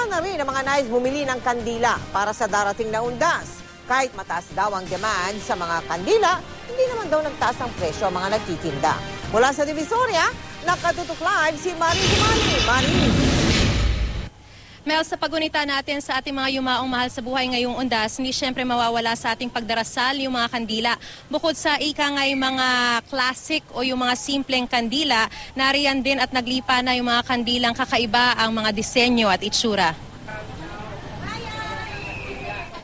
Handa na rin ang mga nais bumili ng kandila para sa darating na undas. Kahit mataas daw ang demand sa mga kandila, hindi naman daw nagtaas ang presyo ang mga nagtitinda. Mula sa Divisoria, nakatutok live si Marie Dumani. Marie. Mel, sa pagunita natin sa ating mga yumaong mahal sa buhay ngayong undas, hindi syempre mawawala sa ating pagdarasal yung mga kandila. Bukod sa ikangay mga classic o yung mga simpleng kandila, nariyan din at naglipa na yung mga kandilang kakaiba ang mga disenyo at itsura.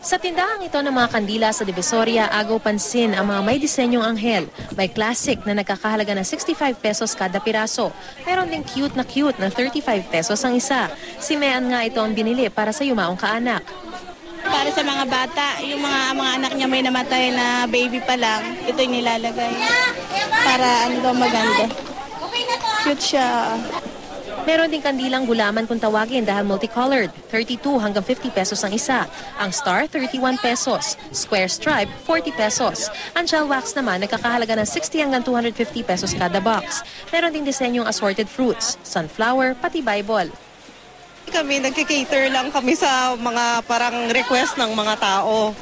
Sa tindahang ito ng mga kandila sa Divisoria, agaw pansin ang mga may disenyong anghel. May classic na nagkakahalaga ng 65 pesos kada piraso. Meron ding cute na 35 pesos ang isa. Si Mean nga ito ang binili para sa yumaong kaanak. Para sa mga bata, yung mga anak niya may namatay na baby pa lang, ito yung nilalagay. Para maganda. Cute siya. Meron ding kandilang gulaman kung tawagin dahil multicolored, 32 hanggang 50 pesos ang isa. Ang star, 31 pesos. Square stripe, 40 pesos. Ang gel wax naman nagkakahalaga ng 60 hanggang 250 pesos kada box. Meron ding disenyong assorted fruits, sunflower, pati Bible. Kami nagkikater lang kami sa mga parang request ng mga tao.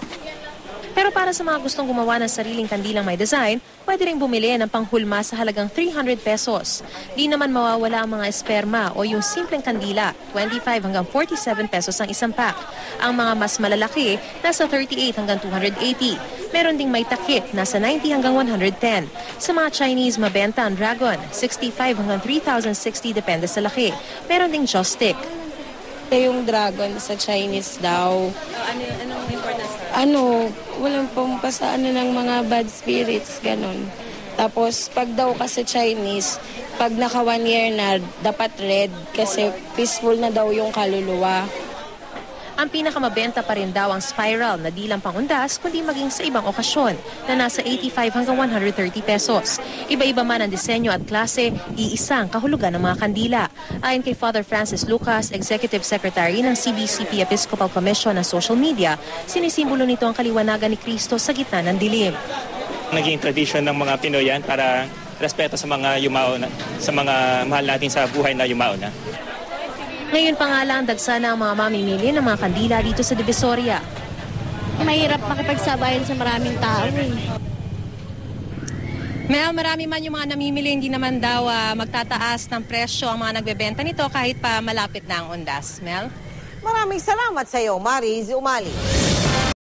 Pero para sa mga gustong gumawa ng sariling kandilang may design, pwede rin bumili ng panghulma sa halagang 300 pesos. Di naman mawawala ang mga esperma o yung simpleng kandila, 25 hanggang 47 pesos ang isang pack. Ang mga mas malalaki, nasa 38 hanggang 280. Meron ding may takip, nasa 90 hanggang 110. Sa mga Chinese, mabenta ang dragon, 65 hanggang 3,060 depende sa laki. Meron ding joystick. Yung dragon sa Chinese daw. Anong importance? Walang pampasa ng mga bad spirits, ganun. Tapos, pag daw kasi Chinese, pag naka 1 year na, dapat red kasi peaceful na daw yung kaluluwa. Ang pinakamabenta pa rin daw ang spiral na di lang pangundas kundi maging sa ibang okasyon na nasa 85 hanggang 130 pesos. Iba-iba man ang disenyo at klase, iisang kahulugan ng mga kandila. Ayon kay Father Francis Lucas, Executive Secretary ng CBCP Episcopal Commission ng Social Media, sinisimbolo nito ang kaliwanagan ni Kristo sa gitna ng dilim. Naging tradisyon ng mga Pinoy yan para respeto sa mga yumao na, sa mga mahal natin sa buhay na yumao na. Ngayon pa nga lang, dagsa na ang mga mamimili ng mga kandila dito sa Divisoria. Mahirap makipagsabayan sa maraming tao Mel, marami man yung mga namimili, hindi naman daw magtataas ng presyo ang mga nagbebenta nito kahit pa malapit na ang undas. Mel? Maraming salamat sa iyo, Marie Umali.